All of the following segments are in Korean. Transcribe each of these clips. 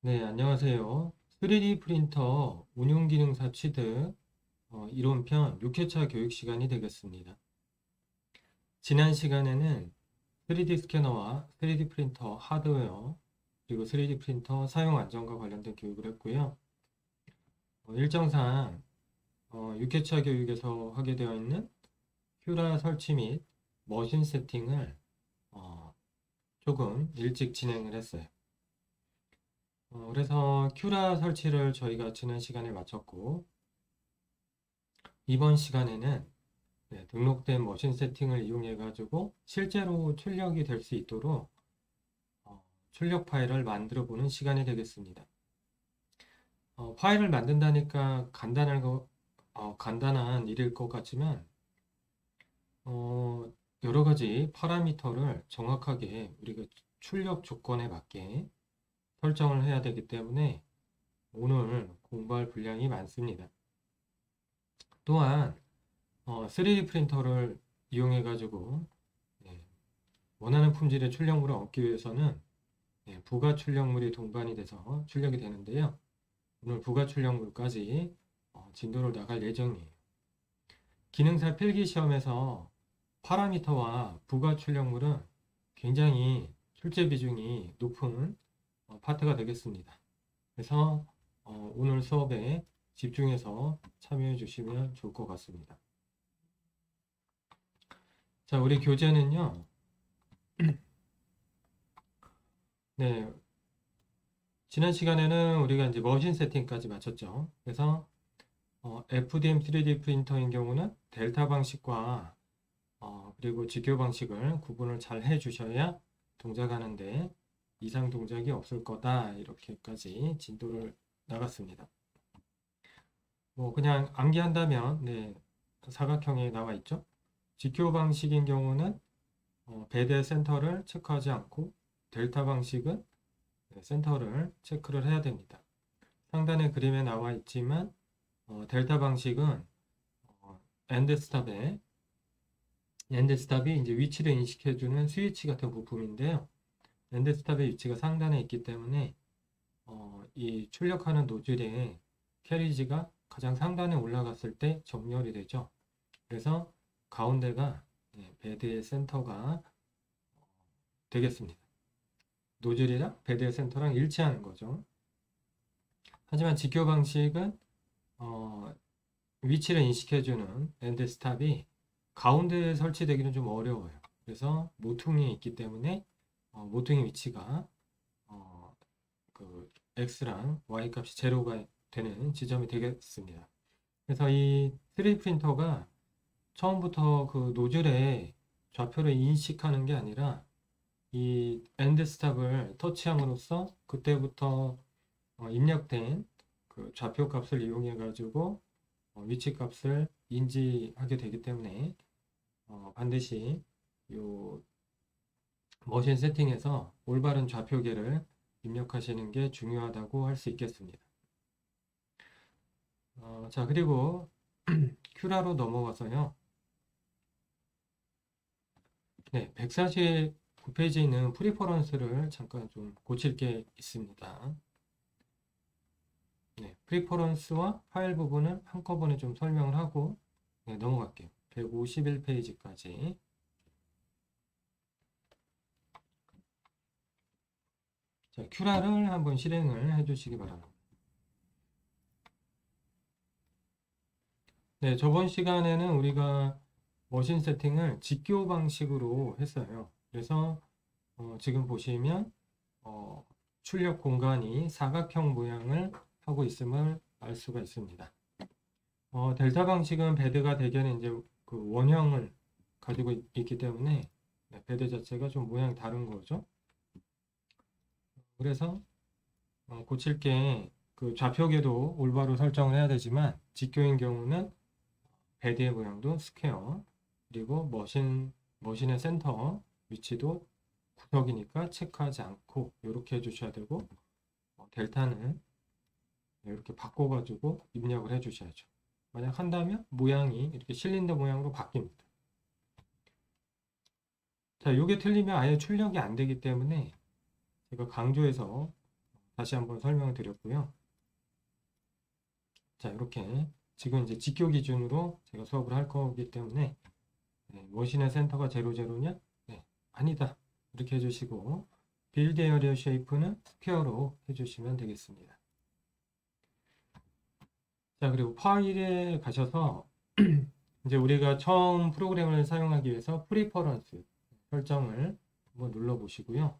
네, 안녕하세요. 3D 프린터 운용기능사 취득 이론편 6회차 교육 시간이 되겠습니다. 지난 시간에는 3D 스캐너와 3D 프린터 하드웨어 그리고 3D 프린터 사용 안전과 관련된 교육을 했고요. 일정상 6회차 교육에서 하게 되어 있는 큐라 설치 및 머신 세팅을 어, 조금 일찍 진행을 했어요. 그래서 큐라 설치를 저희가 지난 시간에 마쳤고, 이번 시간에는 등록된 머신 세팅을 이용해 가지고 실제로 출력이 될 수 있도록 출력 파일을 만들어 보는 시간이 되겠습니다. 파일을 만든다니까 간단한 일일 것 같지만 어, 여러 가지 파라미터를 정확하게 우리가 출력 조건에 맞게 설정을 해야 되기 때문에 오늘 공부할 분량이 많습니다. 또한 3D 프린터를 이용해 가지고 원하는 품질의 출력물을 얻기 위해서는 부가 출력물이 동반이 돼서 출력이 되는데요. 오늘 부가 출력물까지 진도를 나갈 예정이에요. 기능사 필기 시험에서 파라미터와 부가 출력물은 굉장히 출제 비중이 높은 파트가 되겠습니다. 그래서 오늘 수업에 집중해서 참여해 주시면 좋을 것 같습니다. 자, 우리 교재는요. 네, 지난 시간에는 우리가 이제 머신 세팅까지 마쳤죠. 그래서 FDM 3D 프린터인 경우는 델타 방식과 그리고 직교 방식을 구분을 잘 해주셔야 동작하는데 이상 동작이 없을 거다. 이렇게까지 진도를 나갔습니다. 뭐 그냥 암기한다면 사각형에 나와 있죠. 직교 방식인 경우는 배대 센터를 체크하지 않고 델타 방식은 센터를 체크를 해야 됩니다. 상단의 그림에 나와 있지만 델타 방식은 엔드 스탑이 이제 위치를 인식해주는 스위치 같은 부품인데요. 엔드 스탑의 위치가 상단에 있기 때문에 이 출력하는 노즐의 캐리지가 가장 상단에 올라갔을 때 정렬이 되죠. 그래서 가운데가 배드의 센터가 되겠습니다. 노즐이랑 배드의 센터랑 일치하는 거죠. 하지만 직교 방식은 위치를 인식해주는 엔드 스탑이 가운데에 설치되기는 좀 어려워요. 그래서 모퉁이에 있기 때문에 모퉁이 위치가 그 X랑 Y 값이 제로가 되는 지점이 되겠습니다. 그래서 이 3D 프린터가 처음부터 그 노즐의 좌표를 인식하는 게 아니라 이 엔드 스탑을 터치함으로써 그때부터 입력된 그 좌표 값을 이용해 가지고 위치 값을 인지하게 되기 때문에 반드시 요 머신 세팅에서 올바른 좌표계를 입력하시는 게 중요하다고 할 수 있겠습니다. 자, 그리고 큐라로 넘어가서요. 네, 149페이지에 있는 프리퍼런스를 잠깐 좀 고칠 게 있습니다. 네, 프리퍼런스와 파일 부분은 한꺼번에 좀 설명을 하고 넘어갈게요. 151페이지까지. 자, 큐라를 한번 실행을 해주시기 바랍니다. 네, 저번 시간에는 우리가 머신 세팅을 직교 방식으로 했어요. 그래서 지금 보시면 출력 공간이 사각형 모양을 하고 있음을 알 수가 있습니다. 델타 방식은 배드가 대개는 이제 그 원형을 가지고 있기 때문에 배드 자체가 좀 모양이 다른 거죠. 그래서 고칠 게 그 좌표계도 올바로 설정을 해야 되지만 직교인 경우는 배드의 모양도 스퀘어 그리고 머신의 센터 위치도 구석이니까 체크하지 않고 이렇게 해주셔야 되고 델타는 이렇게 바꿔가지고 입력을 해주셔야죠. 만약 한다면 모양이 이렇게 실린더 모양으로 바뀝니다. 자, 이게 틀리면 아예 출력이 안 되기 때문에 제가 강조해서 다시 한번 설명을 드렸고요. 자, 이렇게 지금 이제 직교 기준으로 제가 수업을 할 거기 때문에 머신의 센터가 0,0냐? 네, 아니다. 이렇게 해주시고 빌드 에어리어 쉐이프는 스퀘어로 해주시면 되겠습니다. 자, 그리고 파일에 가셔서 이제 우리가 처음 프로그램을 사용하기 위해서 프리퍼런스 설정을 한번 눌러 보시고요.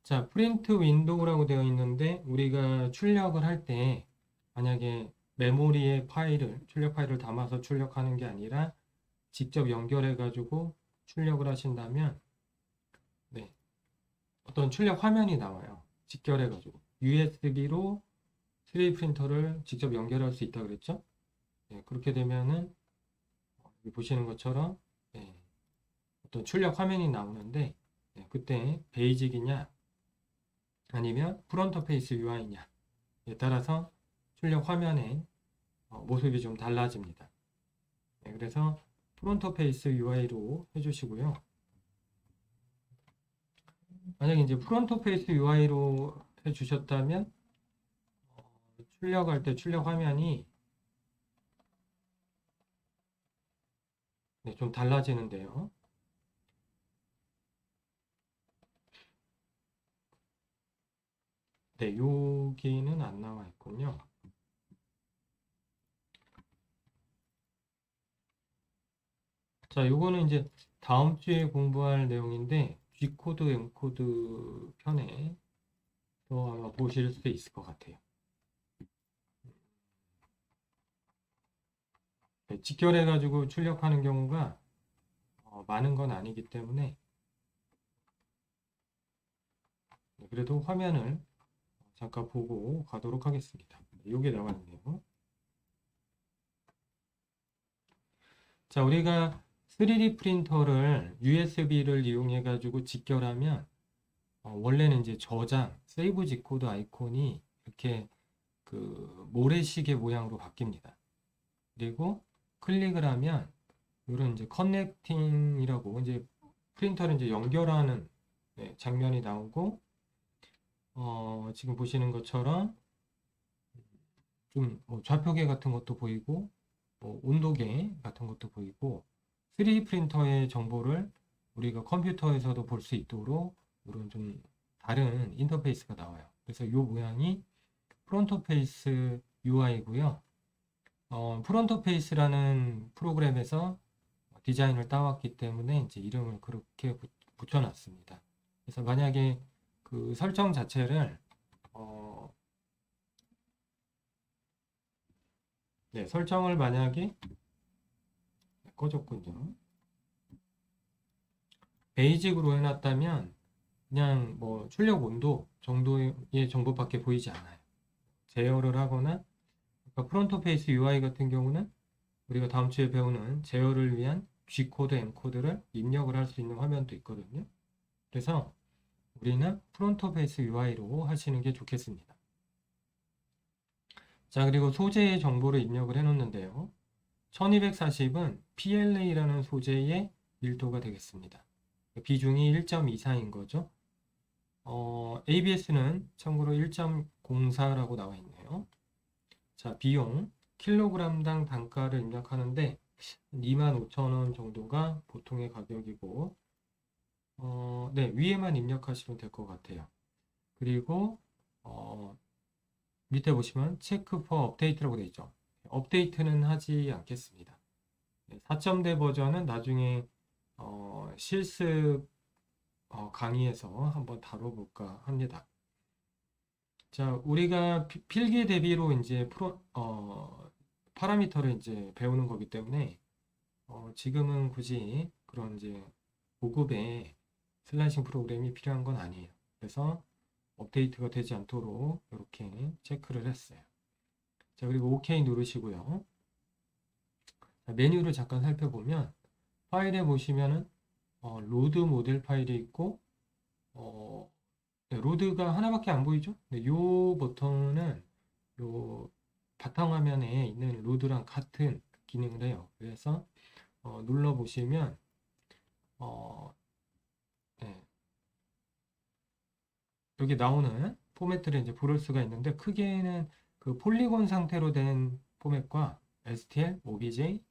자, 프린트 윈도우라고 되어 있는데 우리가 출력을 할 때 만약에 메모리에 출력 파일을 담아서 출력하는 게 아니라 직접 연결해 가지고 출력을 하신다면 네, 어떤 출력 화면이 나와요. 직결해 가지고 USB로 3D 프린터를 직접 연결할 수 있다 그랬죠? 네, 그렇게 되면은 여기 보시는 것처럼 네, 어떤 출력 화면이 나오는데 네, 그때 베이직이냐 아니면 프론트 페이스 UI냐에 따라서 출력 화면의 모습이 좀 달라집니다. 네, 그래서 프론트 페이스 UI로 해주시고요. 만약에 이제 프론트 페이스 UI로 해주셨다면 출력할 때 출력 화면이 네, 좀 달라지는데요. 네, 여기는 안 나와 있군요. 자, 요거는 이제 다음 주에 공부할 내용인데 G코드, M코드 편에 또 아마 보실 수 있을 것 같아요. 네, 직결해가지고 출력하는 경우가 많은 건 아니기 때문에 네, 그래도 화면을 잠깐 보고 가도록 하겠습니다. 요게 나와 있네요. 자, 우리가 3D 프린터를 USB를 이용해 가지고 직결하면 원래는 이제 저장, 세이브 G 코드 아이콘이 이렇게 그 모래시계 모양으로 바뀝니다. 그리고 클릭을 하면 이런 이제 커넥팅이라고 이제 프린터를 이제 연결하는 네, 장면이 나오고 지금 보시는 것처럼 좀뭐 좌표계 같은 것도 보이고 뭐 온도계 같은 것도 보이고 3D 프린터의 정보를 우리가 컴퓨터에서도 볼 수 있도록 이런 좀 다른 인터페이스가 나와요. 그래서 이 모양이 프론트 페이스 UI고요. 프론트 페이스라는 프로그램에서 디자인을 따왔기 때문에 이제 이름을 그렇게 붙여놨습니다. 그래서 만약에 그 설정 자체를 네, 설정을 만약에 꺼졌군요. 베이직으로 해놨다면 그냥 뭐 출력 온도 정도의 정보밖에 보이지 않아요. 제어를 하거나 그러니까 프론트 페이스 UI 같은 경우는 우리가 다음 주에 배우는 제어를 위한 G코드, M코드를 입력을 할 수 있는 화면도 있거든요. 그래서 우리는 프론트 페이스 UI로 하시는 게 좋겠습니다. 자, 그리고 소재의 정보를 입력을 해 놓는데요. 1240은 PLA라는 소재의 밀도가 되겠습니다. 비중이 1.24인 거죠. ABS는 참고로 1.04라고 나와 있네요. 자, 비용 킬로그램당 단가를 입력하는데 25,000원 정도가 보통의 가격이고 네, 위에만 입력하시면 될 것 같아요. 그리고 밑에 보시면 체크 포 업데이트라고 되어 있죠. 업데이트는 하지 않겠습니다. 4.0 버전은 나중에 실습 강의에서 한번 다뤄볼까 합니다. 자, 우리가 필기 대비로 이제 파라미터를 이제 배우는 거기 때문에 지금은 굳이 그런 이제 고급의 슬라이싱 프로그램이 필요한 건 아니에요. 그래서 업데이트가 되지 않도록 이렇게 체크를 했어요. 자, 그리고 OK 누르시고요. 자, 메뉴를 잠깐 살펴보면 파일에 보시면은 로드 모델 파일이 있고 네, 로드가 하나밖에 안 보이죠? 네, 요 버튼은 요 바탕화면에 있는 로드랑 같은 기능을 해요. 그래서 눌러 보시면 네, 여기 나오는 포맷들을 이제 부를 수가 있는데 크게는 그 폴리곤 상태로 된 포맷과 STL, OBJ,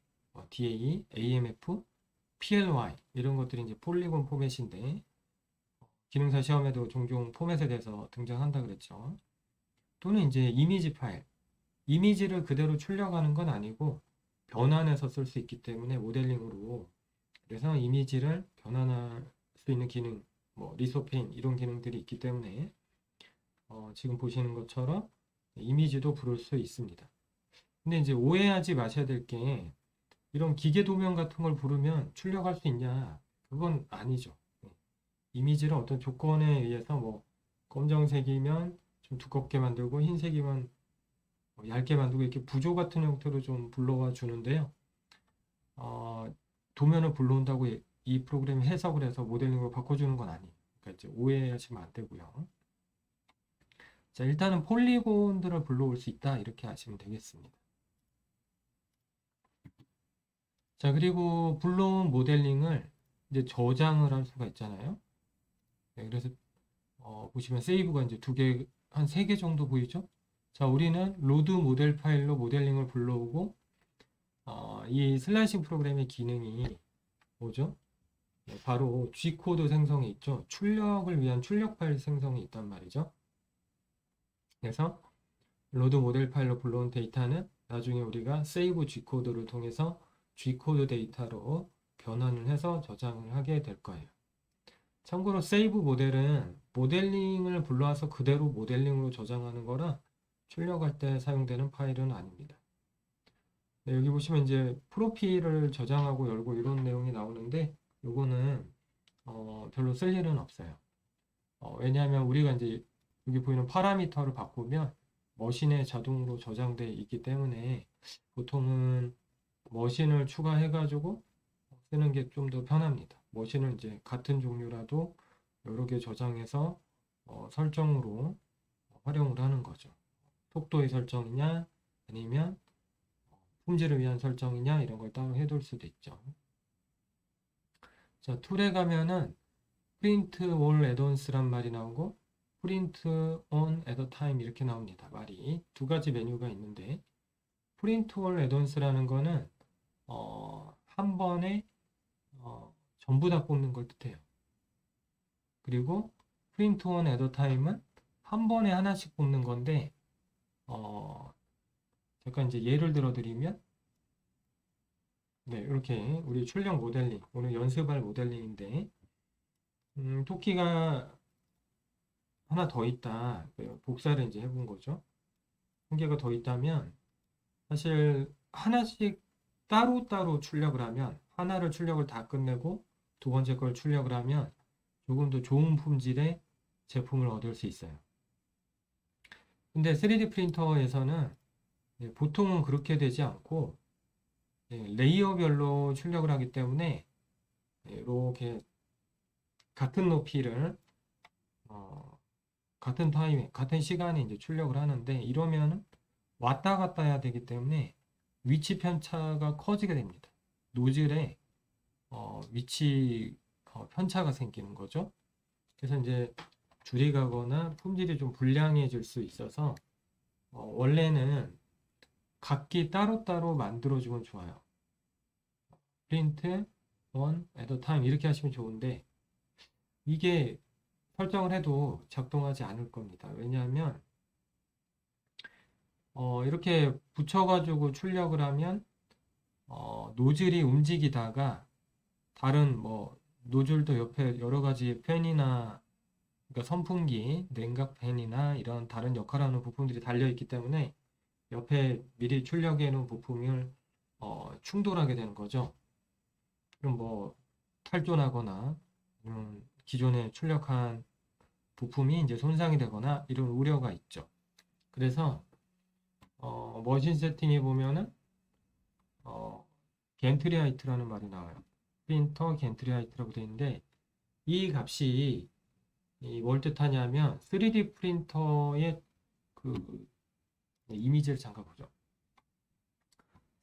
DAE, AMF, PLY 이런 것들이 이제 폴리곤 포맷인데 기능사 시험에도 종종 포맷에 대해서 등장한다 그랬죠. 또는 이제 이미지 파일, 이미지를 그대로 출력하는 건 아니고 변환해서 쓸 수 있기 때문에 모델링으로 그래서 이미지를 변환할 수 있는 기능, 뭐 리소페인 이런 기능들이 있기 때문에 지금 보시는 것처럼 이미지도 부를 수 있습니다. 근데 이제 오해하지 마셔야 될 게 이런 기계 도면 같은 걸 부르면 출력할 수 있냐? 그건 아니죠. 이미지를 어떤 조건에 의해서 뭐 검정색이면 좀 두껍게 만들고 흰색이면 얇게 만들고 이렇게 부조 같은 형태로 좀 불러와 주는데요. 도면을 불러온다고 이 프로그램이 해석을 해서 모델링으로 바꿔주는 건 아니에요. 그러니까 이제 오해하시면 안 되고요. 자, 일단은 폴리곤들을 불러올 수 있다 이렇게 하시면 되겠습니다. 자, 그리고 불러온 모델링을 이제 저장을 할 수가 있잖아요. 네, 그래서 보시면 세이브가 이제 두 개, 한 세 개 정도 보이죠? 자, 우리는 로드 모델 파일로 모델링을 불러오고 이 슬라이싱 프로그램의 기능이 뭐죠? 네, 바로 G코드 생성에 있죠. 출력을 위한 출력 파일 생성이 있단 말이죠. 그래서 로드 모델 파일로 불러온 데이터는 나중에 우리가 세이브 G코드를 통해서 G코드 데이터로 변환을 해서 저장을 하게 될 거예요. 참고로 세이브 모델은 모델링을 불러와서 그대로 모델링으로 저장하는 거라 출력할 때 사용되는 파일은 아닙니다. 네, 여기 보시면 이제 프로필을 저장하고 열고 이런 내용이 나오는데 요거는 별로 쓸 일은 없어요. 왜냐하면 우리가 이제 여기 보이는 파라미터를 바꾸면 머신에 자동으로 저장되어 있기 때문에 보통은 머신을 추가해 가지고 쓰는 게 좀 더 편합니다. 머신을 이제 같은 종류라도 여러 개 저장해서 설정으로 활용을 하는 거죠. 속도의 설정이냐 아니면 품질을 위한 설정이냐 이런 걸 따로 해둘 수도 있죠. 자, 툴에 가면은 print all add-ons란 말이 나오고 print on at a time 이렇게 나옵니다. 말이 두 가지 메뉴가 있는데 print all add-ons라는 거는 한 번에 전부 다 뽑는 걸 뜻해요. 그리고 print on at a time은 한 번에 하나씩 뽑는 건데 잠깐 이제 예를 들어 드리면 네, 이렇게 우리 출력 모델링 오늘 연습할 모델링인데 토끼가 하나 더 있다. 복사를 이제 해본 거죠. 한 개가 더 있다면 사실 하나씩 따로따로 출력을 하면 하나를 출력을 다 끝내고 두 번째 걸 출력을 하면 조금 더 좋은 품질의 제품을 얻을 수 있어요. 근데 3D 프린터에서는 보통은 그렇게 되지 않고 레이어별로 출력을 하기 때문에 이렇게 같은 높이를 같은 타임에 같은 시간에 이제 출력을 하는데 이러면 왔다 갔다 해야 되기 때문에 위치 편차가 커지게 됩니다. 노즐에 위치 편차가 생기는 거죠. 그래서 이제 줄이 가거나 품질이 좀 불량해질 수 있어서 원래는 각기 따로따로 만들어주면 좋아요. print one at a time 이렇게 하시면 좋은데 이게 설정을 해도 작동하지 않을 겁니다. 왜냐하면 이렇게 붙여가지고 출력을 하면 노즐이 움직이다가 다른 뭐 노즐도 옆에 여러 가지 팬이나 그러니까 선풍기, 냉각 팬이나 이런 다른 역할하는 부품들이 달려 있기 때문에 옆에 미리 출력해 놓은 부품을 충돌하게 되는 거죠. 그럼 뭐 탈존하거나 기존에 출력한 부품이 이제 손상이 되거나 이런 우려가 있죠. 그래서 머신 세팅에 보면은 겐트리 하이트라는 말이 나와요. 프린터 겐트리 하이트라고 되어 있는데 이 값이 뭘 뜻하냐면 3D 프린터의 그 이미지를 잠깐 보죠.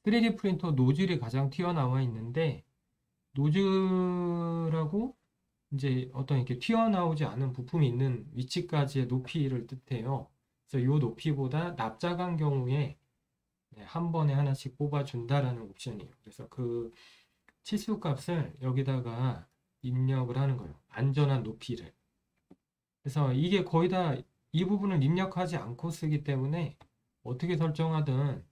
3D 프린터 노즐이 가장 튀어나와 있는데 노즐하고 이제 어떤 이렇게 튀어나오지 않은 부품이 있는 위치까지의 높이를 뜻해요. 그래서 이 높이보다 납작한 경우에 한 번에 하나씩 뽑아준다라는 옵션이에요. 그래서 그 치수 값을 여기다가 입력을 하는 거예요. 안전한 높이를. 그래서 이게 거의 다 이 부분을 입력하지 않고 쓰기 때문에 어떻게 설정하든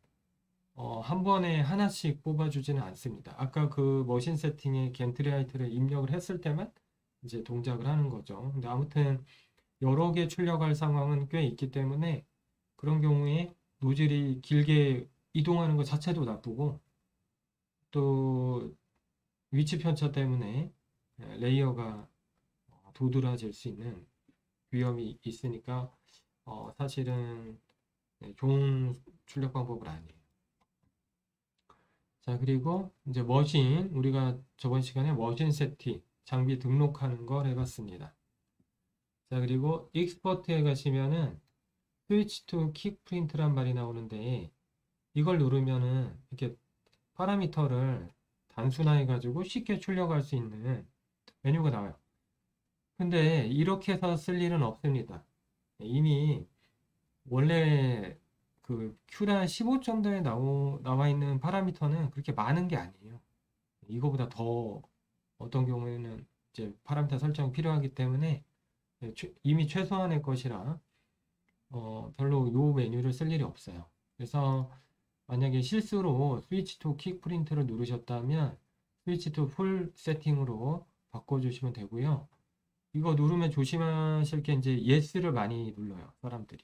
한 번에 하나씩 뽑아주지는 않습니다. 아까 그 머신 세팅에 겐트리 하이트를 입력을 했을 때만 이제 동작을 하는 거죠. 근데 아무튼 여러 개 출력할 상황은 꽤 있기 때문에 그런 경우에 노즐이 길게 이동하는 것 자체도 나쁘고 또 위치 편차 때문에 레이어가 도드라질 수 있는 위험이 있으니까 사실은 좋은 출력 방법은 아니에요. 자, 그리고 이제 머신, 우리가 저번 시간에 머신 세팅, 장비 등록하는 걸 해봤습니다. 자, 그리고 익스퍼트에 가시면은 스위치 투 킥 프린트란 말이 나오는데 이걸 누르면은 이렇게 파라미터를 단순화해 가지고 쉽게 출력할 수 있는 메뉴가 나와요. 근데 이렇게 해서 쓸 일은 없습니다. 이미 원래 그 Q란 15 정도에 나와 있는 파라미터는 그렇게 많은 게 아니에요. 이거보다 더 어떤 경우에는 이제 파라미터 설정이 필요하기 때문에 이미 최소한의 것이라 별로 요 메뉴를 쓸 일이 없어요. 그래서 만약에 실수로 스위치 투 킥 프린트를 누르셨다면 스위치 투 풀 세팅으로 바꿔주시면 되고요. 이거 누르면 조심하실 게 이제 yes를 많이 눌러요, 사람들이.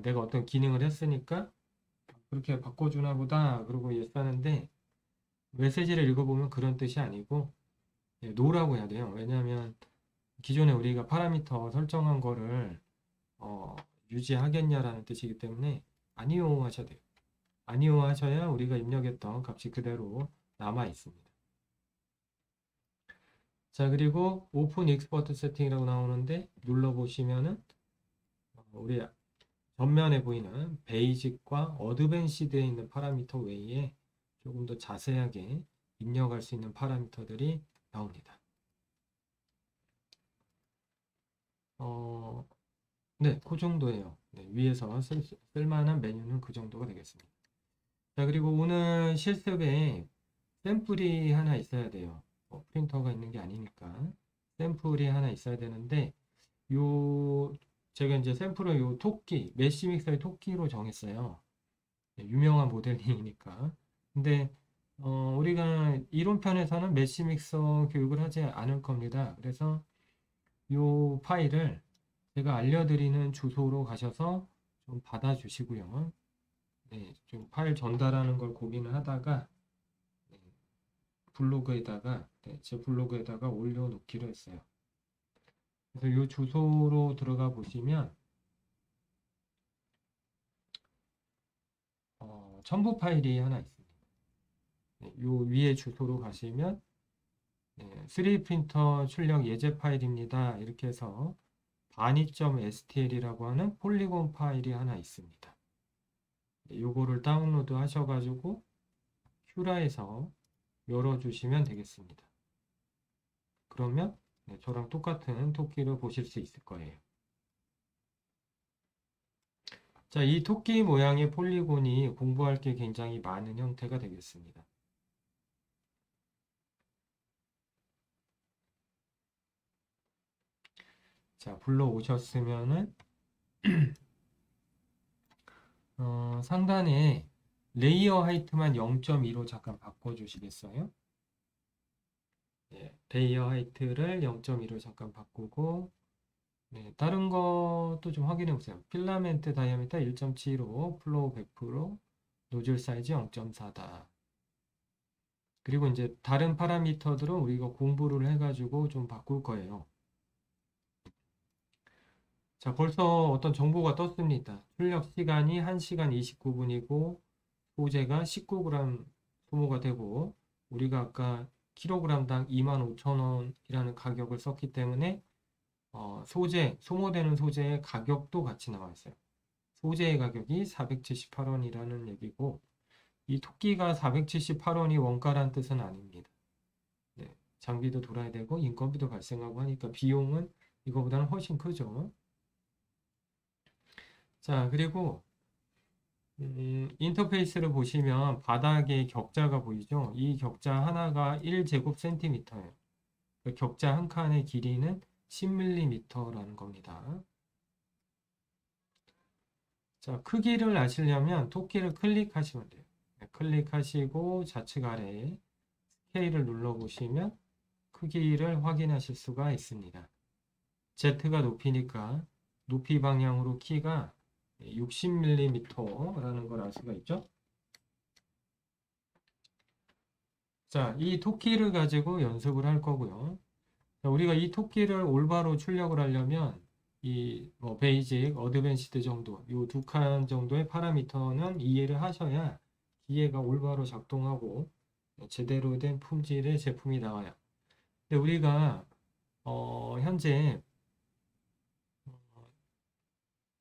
내가 어떤 기능을 했으니까 그렇게 바꿔주나 보다 그러고 yes 하는데 메시지를 읽어보면 그런 뜻이 아니고 no라고 해야 돼요. 왜냐하면 기존에 우리가 파라미터 설정한 거를 유지하겠냐라는 뜻이기 때문에 아니요 하셔야 돼요. 아니요 하셔야 우리가 입력했던 값이 그대로 남아 있습니다. 자, 그리고 오픈 익스퍼트 세팅이라고 나오는데 눌러보시면은 우리 전면에 보이는 베이직과 어드밴시드에 있는 파라미터 외에 조금 더 자세하게 입력할 수 있는 파라미터들이 나옵니다. 네, 그 정도예요. 네, 위에서 쓸만한 메뉴는 그 정도가 되겠습니다. 자, 그리고 오늘 실습에 샘플이 하나 있어야 돼요. 프린터가 있는 게 아니니까 샘플이 하나 있어야 되는데 요 제가 이제 샘플을 요 토끼 메시믹서의 토끼로 정했어요. 네, 유명한 모델링이니까. 근데 우리가 이론편에서는 메시믹서 교육을 하지 않을 겁니다. 그래서 요 파일을 제가 알려드리는 주소로 가셔서 좀 받아주시고요. 네, 좀 파일 전달하는 걸 고민을 하다가 네, 블로그에다가 제 블로그에다가 올려놓기로 했어요. 그래서 이 주소로 들어가 보시면 첨부 파일이 하나 있습니다. 네, 요 위에 주소로 가시면 3D 프린터 출력 예제 파일입니다. 이렇게 해서 바니.stl이라고 하는 폴리곤 파일이 하나 있습니다. 네, 요거를 다운로드 하셔가지고 큐라에서 열어주시면 되겠습니다. 그러면 저랑 똑같은 토끼를 보실 수 있을 거예요. 자, 이 토끼 모양의 폴리곤이 공부할 게 굉장히 많은 형태가 되겠습니다. 자, 불러오셨으면은 상단에 레이어 하이트만 0.2로 잠깐 바꿔주시겠어요? 네, 레이어 하이트를 0.2로 잠깐 바꾸고 네, 다른 것도 좀 확인해 보세요. 필라멘트 다이아미터 1.75, 플로우 100%, 노즐 사이즈 0.4다. 그리고 이제 다른 파라미터들은 우리가 공부를 해가지고 좀 바꿀 거예요. 자, 벌써 어떤 정보가 떴습니다. 출력 시간이 1시간 29분이고 소재가 19g 소모가 되고 우리가 아까 킬로그램당 25,000원이라는 가격을 썼기 때문에 소모되는 소재의 가격도 같이 나와 있어요. 소재의 가격이 478원이라는 얘기고 이 토끼가 478원이 원가란 뜻은 아닙니다. 네, 장비도 돌아야 되고 인건비도 발생하고 하니까 비용은 이거보다는 훨씬 크죠. 자, 그리고 인터페이스를 보시면 바닥에 격자가 보이죠? 이 격자 하나가 1제곱센티미터예요. 그 격자 한 칸의 길이는 10mm라는 겁니다. 자, 크기를 아시려면 토끼를 클릭하시면 돼요. 네, 클릭하시고 좌측 아래에 스케일을 눌러보시면 크기를 확인하실 수가 있습니다. Z가 높이니까 높이 방향으로 키가 60mm라는 걸 알 수가 있죠. 자, 이 토끼를 가지고 연습을 할 거고요. 자, 우리가 이 토끼를 올바로 출력을 하려면 이 베이직, 어드밴시드 정도, 이 두 칸 정도의 파라미터는 이해를 하셔야 기계가 올바로 작동하고 제대로 된 품질의 제품이 나와요. 근데 우리가 현재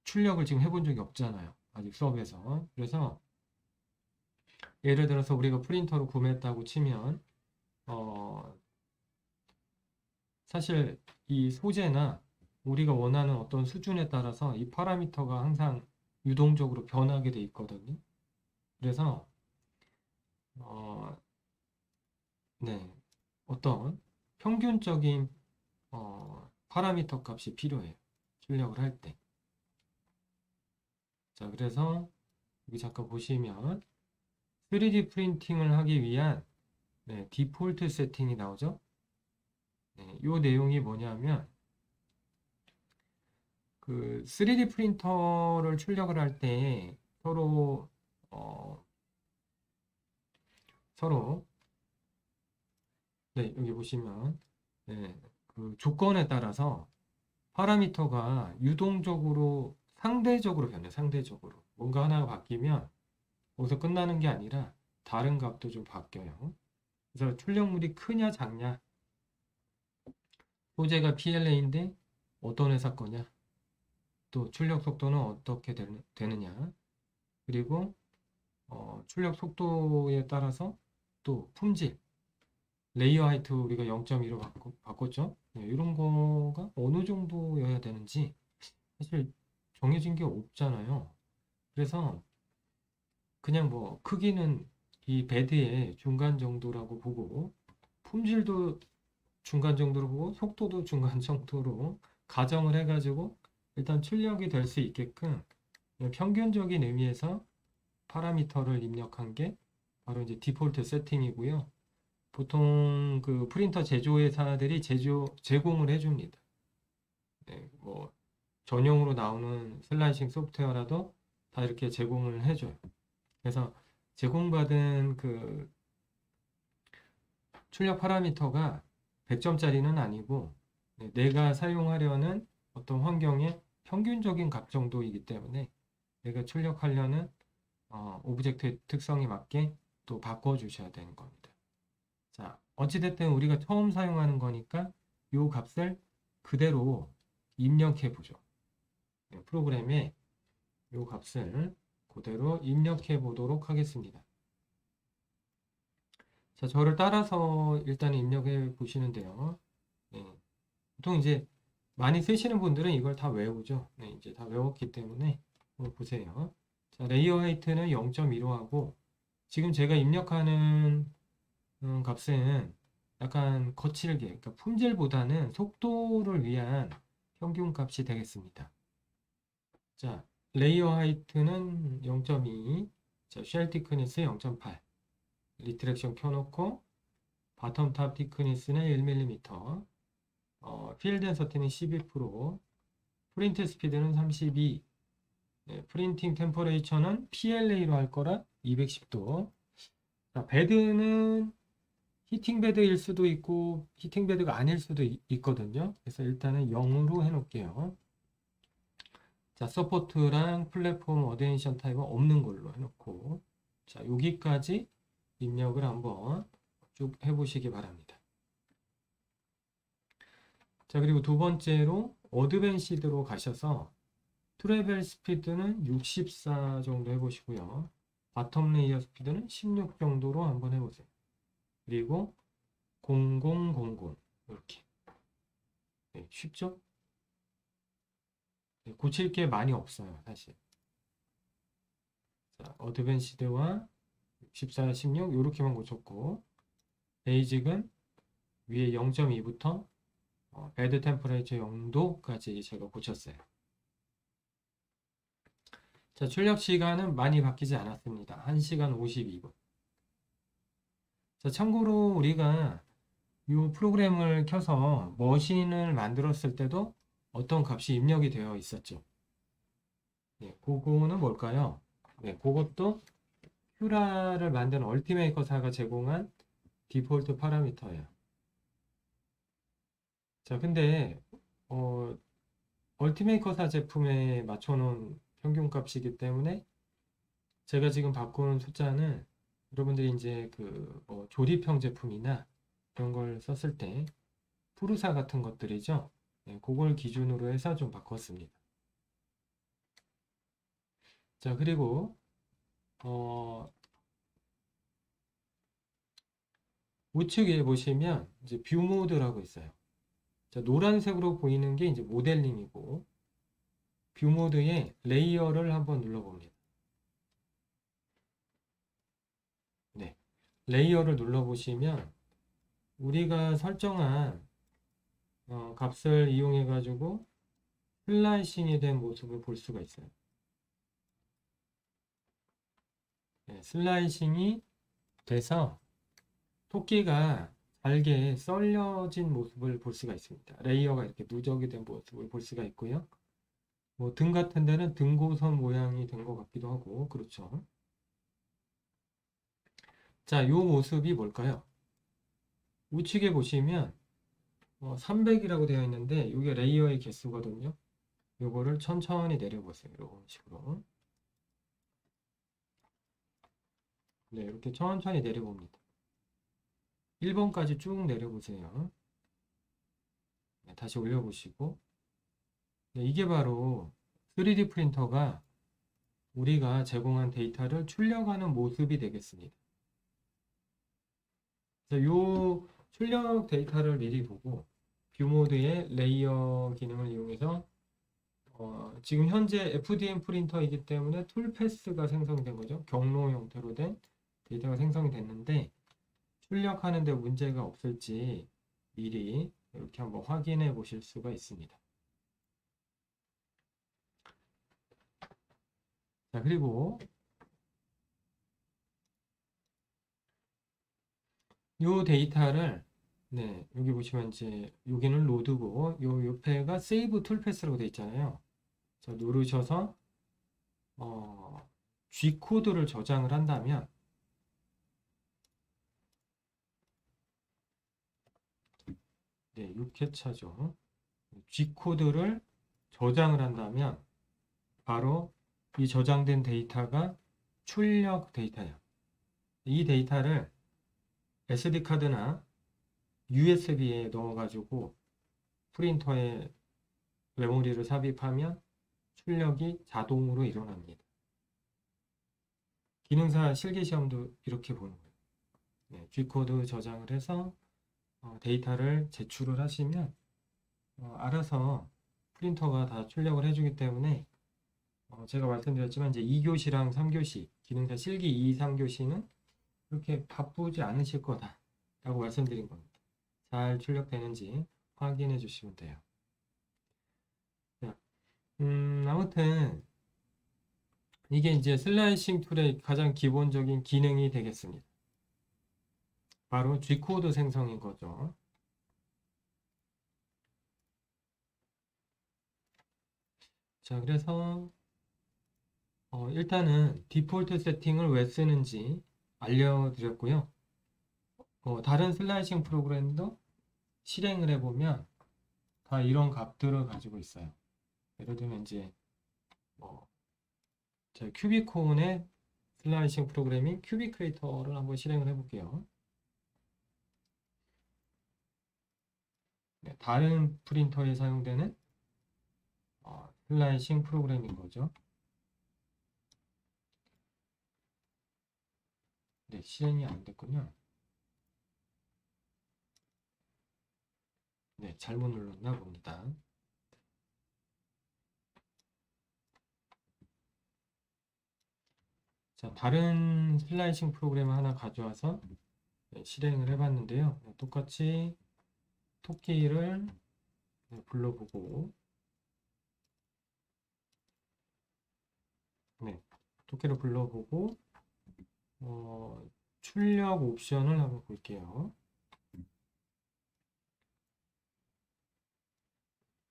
출력을 지금 해본 적이 없잖아요. 아직 수업에서. 그래서 예를 들어서 우리가 프린터로 구매했다고 치면 사실 이 소재나 우리가 원하는 어떤 수준에 따라서 이 파라미터가 항상 유동적으로 변하게 돼 있거든요. 그래서 네, 어떤 평균적인 파라미터 값이 필요해요. 출력을 할 때. 자, 그래서 여기 잠깐 보시면 3D 프린팅을 하기 위한 디폴트 세팅이 나오죠. 이 내용이 뭐냐면 그 3D 프린터를 출력을 할 때 서로 여기 보시면 그 조건에 따라서 파라미터가 유동적으로 상대적으로 변해요. 상대적으로 뭔가 하나가 바뀌면 거기서 끝나는 게 아니라 다른 값도 좀 바뀌어요. 그래서 출력물이 크냐 작냐, 소재가 PLA인데 어떤 회사 거냐, 또 출력 속도는 어떻게 되느냐, 그리고 출력 속도에 따라서 또 품질, 레이어 하이트 우리가 0.2로 바꿨죠. 이런 거가 어느 정도여야 되는지 사실 정해진 게 없잖아요. 그래서 그냥 크기는 이 베드의 중간 정도라고 보고 품질도 중간 정도로 보고 속도도 중간 정도로 가정을 해가지고 일단 출력이 될 수 있게끔 평균적인 의미에서 파라미터를 입력한 게 바로 이제 디폴트 세팅이고요. 보통 그 프린터 제조회사들이 제공을 해줍니다. 전용으로 나오는 슬라이싱 소프트웨어라도 다 이렇게 제공을 해줘요. 그래서 제공받은 그 출력 파라미터가 100점짜리는 아니고 내가 사용하려는 어떤 환경의 평균적인 값 정도이기 때문에 내가 출력하려는 오브젝트의 특성에 맞게 또 바꿔주셔야 되는 겁니다. 자, 어찌됐든 우리가 처음 사용하는 거니까 이 값을 그대로 입력해 보죠. 프로그램에 이 값을 그대로 입력해 보도록 하겠습니다. 자, 저를 따라서 일단 입력해 보시는데요. 보통 이제 많이 쓰시는 분들은 이걸 다 외우죠. 이제 다 외웠기 때문에 한번 보세요. 자, 레이어 하이트는 0.15 하고 지금 제가 입력하는 값은 약간 거칠게, 그러니까 품질보다는 속도를 위한 평균 값이 되겠습니다. 자, 레이어 하이트는 0.2, 자, 쉘 티크니스 0.8, 리트렉션 켜놓고 바텀 탑 티크니스는 1mm, 필 덴서티는 12%, 프린트 스피드는 32, 프린팅 템퍼레이처는 PLA로 할 거라 210도. 자, 베드는 히팅 베드일 수도 있고 히팅 베드가 아닐 수도 있거든요. 그래서 일단은 0으로 해놓을게요. 자, 서포트랑 플랫폼 어데니션 타입은 없는 걸로 해놓고, 자, 여기까지 입력을 한번 쭉 해보시기 바랍니다. 자, 그리고 두 번째로 어드밴시드로 가셔서 트래벨 스피드는 64 정도 해보시고요. 바텀 레이어 스피드는 16 정도로 한번 해보세요. 그리고 0000 이렇게. 네, 쉽죠? 네, 고칠 게 많이 없어요, 사실. 자, 어드밴시드와 64, 16 이렇게만 고쳤고, 베이직은 위에 0.2부터 베드 템퍼레이처 0도까지 제가 고쳤어요. 자, 출력 시간은 많이 바뀌지 않았습니다. 1시간 52분. 자, 참고로 우리가 이 프로그램을 켜서 머신을 만들었을 때도 어떤 값이 입력이 되어 있었죠. 네, 그거는 뭘까요? 네, 그것도 큐라를 만든 얼티메이커사가 제공한 디폴트 파라미터예요. 자, 근데 얼티메이커사 제품에 맞춰놓은 평균값이기 때문에 제가 지금 바꾸는 숫자는 여러분들이 이제 조립형 제품이나 이런 걸 썼을 때 푸르사 같은 것들이죠. 네, 그걸 기준으로 해서 좀 바꿨습니다. 자, 그리고 우측에 보시면 이제 뷰 모드라고 있어요. 자, 노란색으로 보이는 게 이제 모델링이고, 뷰 모드에 레이어를 한번 눌러봅니다. 네, 레이어를 눌러보시면 우리가 설정한 값을 이용해 가지고 슬라이싱이 된 모습을 볼 수가 있어요. 네, 슬라이싱이 돼서 토끼가 잘게 썰려진 모습을 볼 수가 있습니다. 레이어가 이렇게 누적이 된 모습을 볼 수가 있고요. 뭐 등 같은 데는 등고선 모양이 된 것 같기도 하고, 그렇죠. 자, 요 모습이 뭘까요? 우측에 보시면 300이라고 되어 있는데 이게 레이어의 개수거든요. 요거를 천천히 내려보세요. 이런 식으로. 네, 이렇게 천천히 내려봅니다. 1번까지 쭉 내려보세요. 네, 다시 올려보시고. 네, 이게 바로 3D 프린터가 우리가 제공한 데이터를 출력하는 모습이 되겠습니다. 이 출력 데이터를 미리 보고 뷰모드의 레이어 기능을 이용해서 지금 현재 FDM 프린터이기 때문에 툴패스가 생성된 거죠. 경로 형태로 된 데이터가 생성이 됐는데 출력하는데 문제가 없을지 미리 이렇게 한번 확인해 보실 수가 있습니다. 자, 그리고 이 데이터를 네, 여기 보시면 이제 여기는 로드고 요 옆에가 세이브 툴패스라고 되어 있잖아요. 자, 누르셔서 G코드를 저장을 한다면 네, 6회차죠. G코드를 저장을 한다면 바로 이 저장된 데이터가 출력 데이터예요. 이 데이터를 SD카드나 USB에 넣어가지고 프린터에 메모리를 삽입하면 출력이 자동으로 일어납니다. 기능사 실기시험도 이렇게 보는 거예요. 네, G코드 저장을 해서 데이터를 제출을 하시면 알아서 프린터가 다 출력을 해주기 때문에 제가 말씀드렸지만 이제 2교시랑 3교시 기능사 실기 2, 3교시는 그렇게 바쁘지 않으실 거다 라고 말씀드린 겁니다. 잘 출력되는지 확인해 주시면 돼요. 자, 아무튼 이게 이제 슬라이싱 툴의 가장 기본적인 기능이 되겠습니다. 바로 G코드 생성인 거죠. 자, 그래서 일단은 디폴트 세팅을 왜 쓰는지 알려드렸고요. 다른 슬라이싱 프로그램도 실행을 해보면 다 이런 값들을 가지고 있어요. 예를 들면 이제 제 큐비콘의 슬라이싱 프로그램인 큐비크레이터를 한번 실행을 해볼게요. 네, 다른 프린터에 사용되는 슬라이싱 프로그램인 거죠. 네, 실행이 안 됐군요. 네, 잘못 눌렀나 봅니다. 자, 다른 슬라이싱 프로그램 하나 가져와서 네, 실행을 해봤는데요. 네, 똑같이 토끼를 네, 불러보고, 네, 토끼를 불러보고, 출력 옵션을 한번 볼게요.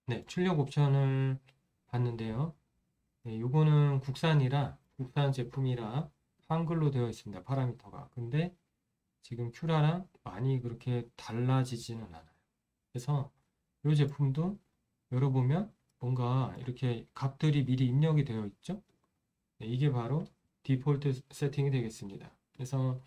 네, 출력 옵션을 봤는데요. 네, 요거는 국산 제품이라 한글로 되어 있습니다. 파라미터가. 근데 지금 큐라랑 많이 그렇게 달라지지는 않아요. 그래서 이 제품도 열어보면 뭔가 이렇게 값들이 미리 입력이 되어 있죠. 네, 이게 바로 디폴트 세팅이 되겠습니다. 그래서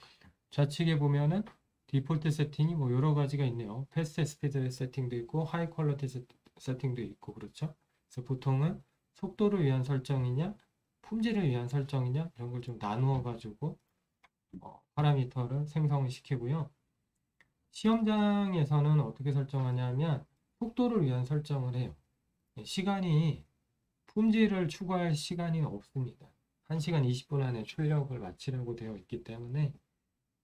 좌측에 보면은 디폴트 세팅이 뭐 여러 가지가 있네요. 패스트 스피드 세팅도 있고 하이 퀄리티 세팅도 있고 그렇죠. 그래서 보통은 속도를 위한 설정이냐 품질을 위한 설정이냐 이런 걸 좀 나누어 가지고 파라미터를 생성을 시키고요. 시험장에서는 어떻게 설정하냐면 속도를 위한 설정을 해요. 시간이 품질을 추구할 시간이 없습니다. 1시간 20분 안에 출력을 마치라고 되어 있기 때문에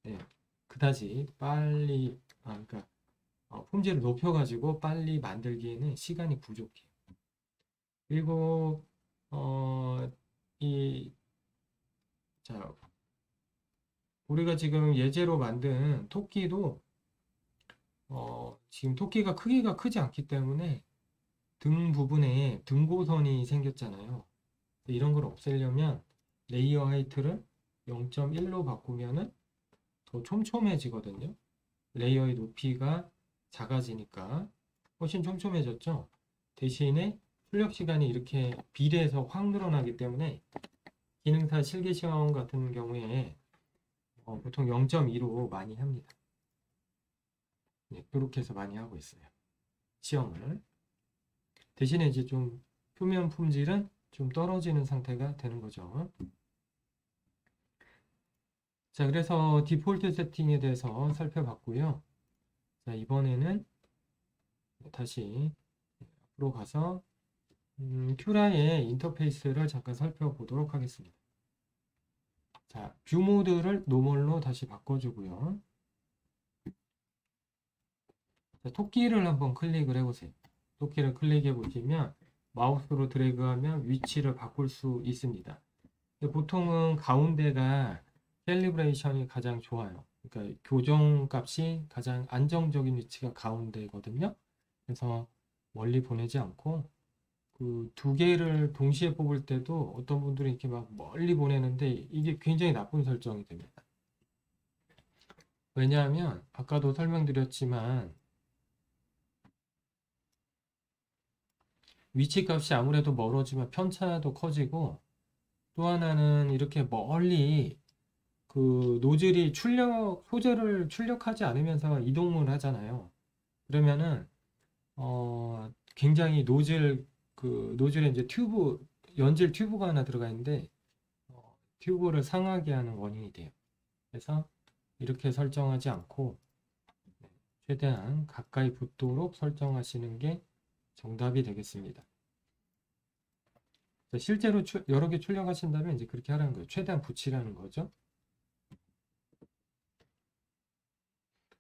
네, 그다지 빨리 그러니까 품질을 높여가지고 빨리 만들기에는 시간이 부족해요. 그리고 이 자, 우리가 지금 예제로 만든 토끼도 지금 토끼가 크기가 크지 않기 때문에 등 부분에 등고선이 생겼잖아요. 이런 걸 없애려면 레이어 하이트를 0.1로 바꾸면은 더 촘촘해지거든요. 레이어의 높이가 작아지니까 훨씬 촘촘해졌죠. 대신에 출력 시간이 이렇게 비례해서 확 늘어나기 때문에 기능사 실기 시험 같은 경우에 보통 0.2로 많이 합니다. 네, 그렇게 해서 많이 하고 있어요. 시험을. 대신에 이제 좀 표면 품질은 좀 떨어지는 상태가 되는 거죠. 자, 그래서 디폴트 세팅에 대해서 살펴봤고요. 자, 이번에는 다시 앞으로 가서 큐라의 인터페이스를 잠깐 살펴보도록 하겠습니다. 자, 뷰 모드를 노멀로 다시 바꿔주고요. 자, 토끼를 한번 클릭을 해보세요. 토끼를 클릭해 보시면 마우스로 드래그하면 위치를 바꿀 수 있습니다. 근데 보통은 가운데가 캘리브레이션이 가장 좋아요. 그러니까 교정값이 가장 안정적인 위치가 가운데거든요. 그래서 멀리 보내지 않고 그 두 개를 동시에 뽑을 때도 어떤 분들은 이렇게 막 멀리 보내는데 이게 굉장히 나쁜 설정이 됩니다. 왜냐하면 아까도 설명드렸지만 위치값이 아무래도 멀어지면 편차도 커지고 또 하나는 이렇게 멀리 그 노즐이 소재를 출력하지 않으면서 이동을 하잖아요. 그러면은 굉장히 노즐에 이제 연질 튜브가 하나 들어가 있는데 튜브를 상하게 하는 원인이 돼요. 그래서 이렇게 설정하지 않고 최대한 가까이 붙도록 설정하시는 게 정답이 되겠습니다. 실제로 여러 개 출력하신다면 이제 그렇게 하라는 거예요. 최대한 붙이라는 거죠.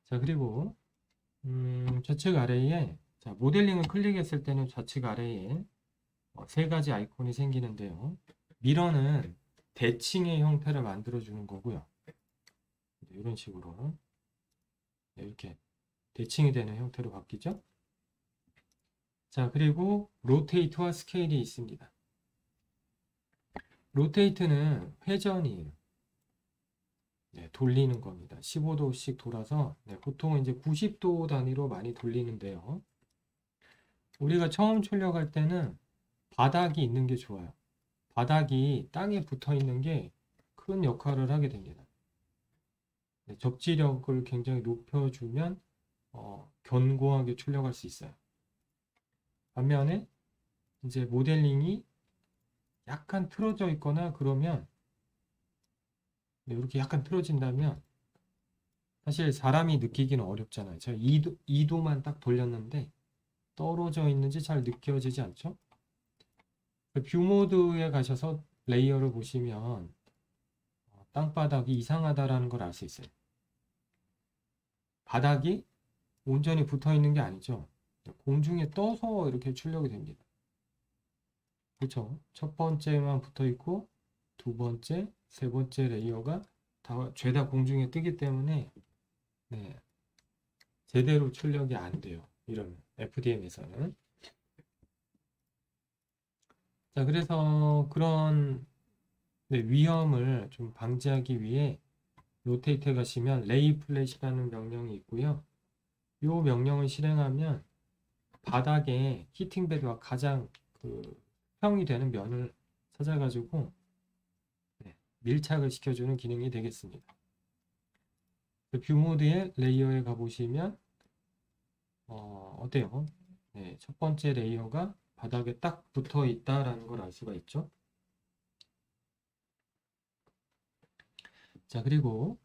자, 그리고 좌측 아래에 자, 모델링을 클릭했을 때는 좌측 아래에 세 가지 아이콘이 생기는데요. 미러는 대칭의 형태를 만들어 주는 거고요. 이런 식으로 이렇게 대칭이 되는 형태로 바뀌죠. 자, 그리고 로테이트와 스케일이 있습니다. 로테이트는 회전이에요. 네, 돌리는 겁니다. 15도씩 돌아서 보통은 이제 90도 단위로 많이 돌리는데요. 우리가 처음 출력할 때는 바닥이 있는 게 좋아요. 바닥이 땅에 붙어 있는 게 큰 역할을 하게 됩니다. 네, 접지력을 굉장히 높여주면 견고하게 출력할 수 있어요. 반면에 이제 모델링이 약간 틀어져 있거나 그러면 이렇게 약간 틀어진다면 사실 사람이 느끼기는 어렵잖아요. 제가 2도만 딱 돌렸는데 떨어져 있는지 잘 느껴지지 않죠? 뷰 모드에 가셔서 레이어를 보시면 땅바닥이 이상하다라는 걸 알 수 있어요. 바닥이 온전히 붙어 있는 게 아니죠. 공중에 떠서 이렇게 출력이 됩니다. 그렇죠? 첫 번째만 붙어 있고 두 번째, 세 번째 레이어가 다 죄다 공중에 뜨기 때문에 네, 제대로 출력이 안 돼요. 이런 FDM에서는. 자, 그래서 그런 위험을 좀 방지하기 위해 로테이트에 가시면 레이 플랫이라는 명령이 있고요. 이 명령을 실행하면 바닥에 히팅 베드와 가장 수평이 되는 면을 찾아가지고 밀착을 시켜주는 기능이 되겠습니다. 뷰 모드의 레이어에 가보시면 어때요? 네, 첫 번째 레이어가 바닥에 딱 붙어 있다라는 걸 알 수가 있죠. 자, 그리고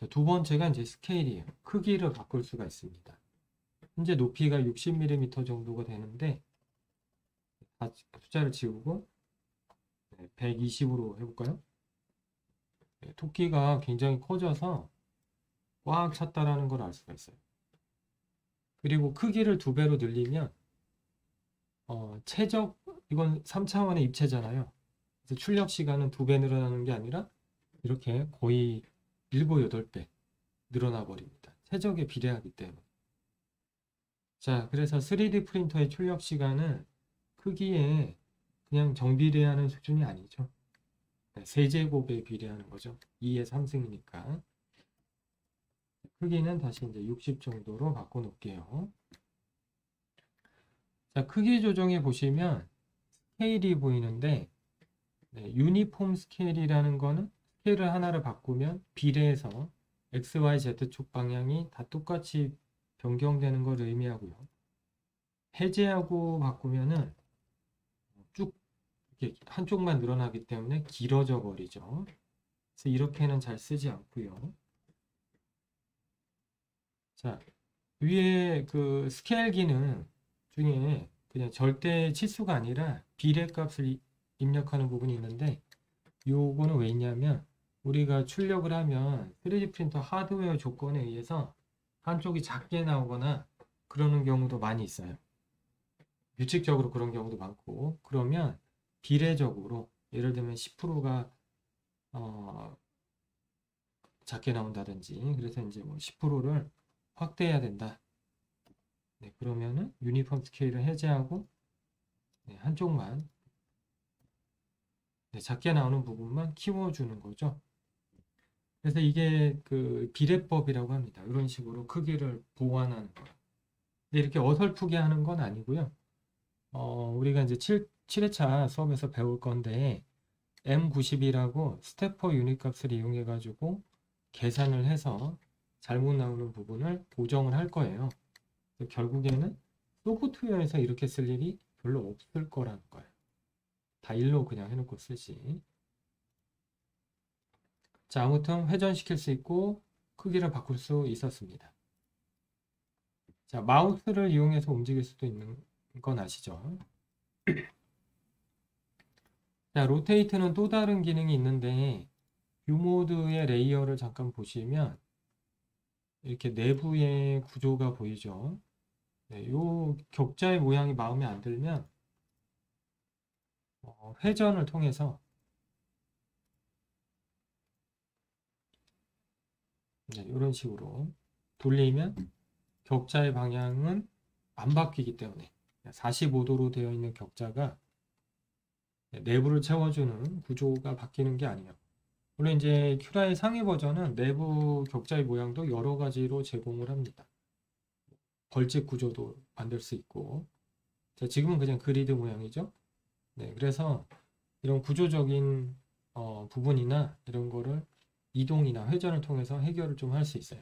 두 번째가 이제 스케일이에요. 크기를 바꿀 수가 있습니다. 현재 높이가 60mm 정도가 되는데 숫자를 지우고 120으로 해볼까요? 토끼가 굉장히 커져서 꽉 찼다라는 걸 알 수가 있어요. 그리고 크기를 2배로 늘리면 최적, 이건 3차원의 입체잖아요. 그래서 출력 시간은 2배 늘어나는 게 아니라 이렇게 거의 7, 8배 늘어나 버립니다. 최적에 비례하기 때문에. 자, 그래서 3D 프린터의 출력 시간은 크기에 그냥 정비례하는 수준이 아니죠. 세제곱에 비례하는 거죠. 2의 3승이니까. 크기는 다시 이제 60 정도로 바꿔 놓을게요. 자, 크기 조정해 보시면 스케일이 보이는데 유니폼 스케일이라는 거는 스케일을 하나를 바꾸면 비례해서 X, Y, Z축 방향이 다 똑같이 변경되는 걸 의미하고요. 해제하고 바꾸면은 쭉 이렇게 한쪽만 늘어나기 때문에 길어져 버리죠. 그래서 이렇게는 잘 쓰지 않고요. 자, 위에 그 스케일 기능 중에 그냥 절대 치수가 아니라 비례값을 입력하는 부분이 있는데 요거는 왜 있냐면 우리가 출력을 하면 3D 프린터 하드웨어 조건에 의해서 한쪽이 작게 나오거나 그러는 경우도 많이 있어요. 규칙적으로 그런 경우도 많고 그러면 비례적으로 예를 들면 10%가 작게 나온다든지 그래서 이제 뭐 10%를 확대해야 된다. 네, 그러면은 유니폼 스케일을 해제하고 한쪽만 작게 나오는 부분만 키워주는 거죠. 그래서 이게 그 비례법이라고 합니다. 이런 식으로 크기를 보완하는 거. 근데 이렇게 어설프게 하는 건 아니고요. 우리가 이제 7회차 수업에서 배울 건데 M90이라고 스태퍼 유닛 값을 이용해 가지고 계산을 해서 잘못 나오는 부분을 보정을 할 거예요. 결국에는 소프트웨어에서 이렇게 쓸 일이 별로 없을 거라는 거예요. 다 일로 그냥 해놓고 쓰지. 자, 아무튼 회전시킬 수 있고 크기를 바꿀 수 있었습니다. 자, 마우스를 이용해서 움직일 수도 있는 건 아시죠? 자, 로테이트는 또 다른 기능이 있는데 뷰 모드의 레이어를 잠깐 보시면 이렇게 내부의 구조가 보이죠? 네, 요 격자의 모양이 마음에 안 들면 회전을 통해서 이런 식으로 돌리면 격자의 방향은 안 바뀌기 때문에 45도로 되어 있는 격자가 내부를 채워주는 구조가 바뀌는 게 아니에요. 물론 이제 큐라의 상위 버전은 내부 격자의 모양도 여러 가지로 제공을 합니다. 벌집 구조도 만들 수 있고 자, 지금은 그냥 그리드 모양이죠. 네, 그래서 이런 구조적인 부분이나 이런 거를 이동이나 회전을 통해서 해결을 좀 할 수 있어요.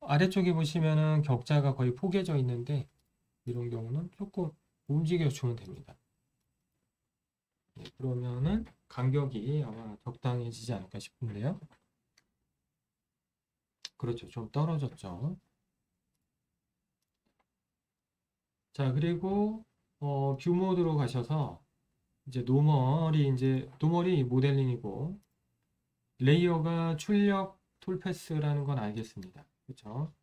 아래쪽에 보시면은 격자가 거의 포개져 있는데 이런 경우는 조금 움직여 주면 됩니다. 네, 그러면은 간격이 아마 적당해지지 않을까 싶은데요. 그렇죠. 좀 떨어졌죠. 자, 그리고 뷰 모드로 가셔서 이제 노멀이 모델링이고 레이어가 출력 툴패스라는 건 알겠습니다. 그렇죠?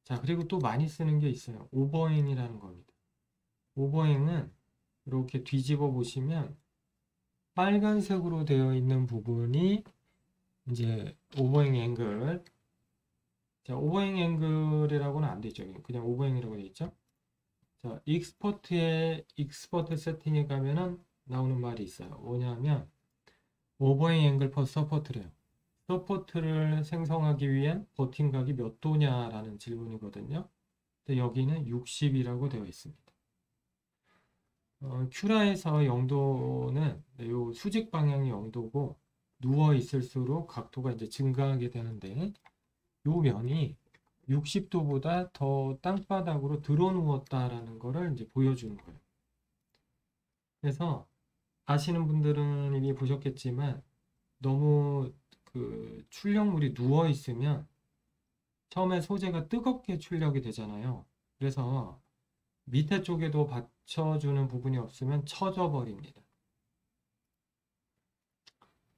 자, 그리고 또 많이 쓰는 게 있어요. 오버행이라는 겁니다. 오버행은 이렇게 뒤집어 보시면 빨간색으로 되어 있는 부분이 이제 오버행 앵글. 자, 오버행 앵글이라고는 안 되죠. 그냥 오버행이라고 되어 있죠. 자, 익스퍼트 세팅에 가면은 나오는 말이 있어요. 뭐냐면 오버행 앵글 퍼 서포트래요. 서포트를 생성하기 위한 버팅각이 몇 도냐라는 질문이거든요. 근데 여기는 60이라고 되어 있습니다. 큐라에서 0도는 요 수직 방향이 0도고 누워 있을수록 각도가 이제 증가하게 되는데 요 면이 60도보다 더 땅바닥으로 들어 누웠다라는 거를 이제 보여주는 거예요. 그래서 아시는 분들은 이미 보셨겠지만 너무 그 출력물이 누워 있으면 처음에 소재가 뜨겁게 출력이 되잖아요. 그래서 밑에 쪽에도 받쳐주는 부분이 없으면 처져 버립니다.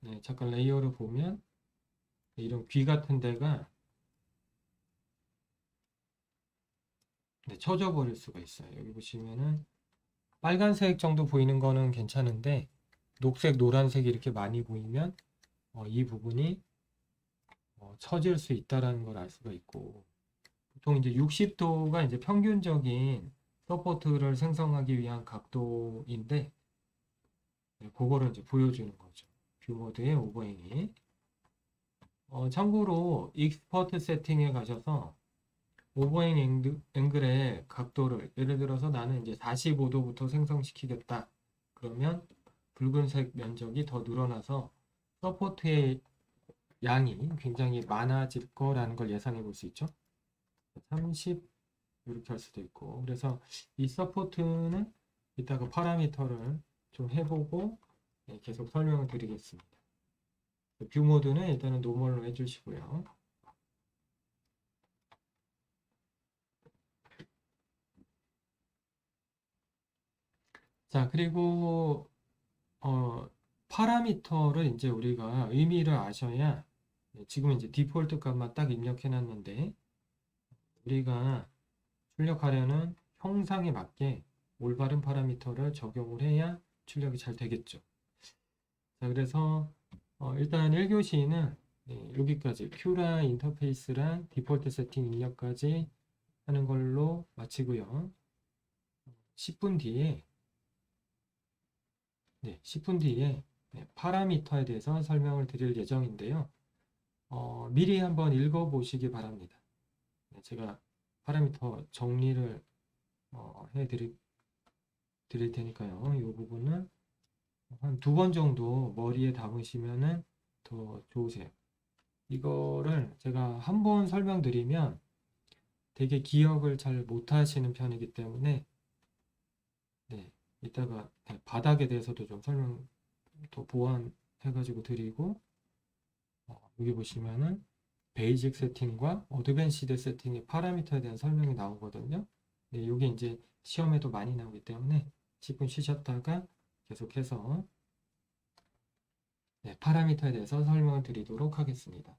네, 잠깐 레이어를 보면 이런 귀 같은 데가 네, 처져 버릴 수가 있어요. 여기 보시면은 빨간색 정도 보이는 거는 괜찮은데 녹색, 노란색이 이렇게 많이 보이면 이 부분이 처질 수 있다라는 걸 알 수가 있고 보통 이제 60도가 이제 평균적인 서포트를 생성하기 위한 각도인데 네, 그거를 이제 보여주는 거죠. 뷰 모드의 오버행이. 참고로 익스퍼트 세팅에 가셔서 오버행 앵글의 각도를 예를 들어서 나는 이제 45도부터 생성시키겠다. 그러면 붉은색 면적이 더 늘어나서 서포트의 양이 굉장히 많아질 거라는 걸 예상해 볼 수 있죠. 30 이렇게 할 수도 있고 그래서 이 서포트는 이따가 파라미터를 좀 해보고 계속 설명을 드리겠습니다. 뷰 모드는 일단은 노멀로 해주시고요. 자, 그리고 파라미터를 이제 우리가 의미를 아셔야 지금 이제 디폴트 값만 딱 입력해 놨는데 우리가 출력하려는 형상에 맞게 올바른 파라미터를 적용을 해야 출력이 잘 되겠죠. 자, 그래서 일단 1교시는 여기까지 큐라 인터페이스랑 디폴트 세팅 입력까지 하는 걸로 마치고요. 10분 뒤에 10분 뒤에 파라미터에 대해서 설명을 드릴 예정인데요. 미리 한번 읽어보시기 바랍니다. 제가 파라미터 정리를 해드릴 테니까요. 이 부분은 한 2번 정도 머리에 담으시면 더 좋으세요. 이거를 제가 한 번 설명드리면 되게 기억을 잘 못하시는 편이기 때문에 이따가 바닥에 대해서도 좀 설명 더 보완해가지고 드리고 여기 보시면은 베이직 세팅과 어드밴시드 세팅의 파라미터에 대한 설명이 나오거든요. 이게 이제 시험에도 많이 나오기 때문에 10분 쉬셨다가 계속해서 파라미터에 대해서 설명을 드리도록 하겠습니다.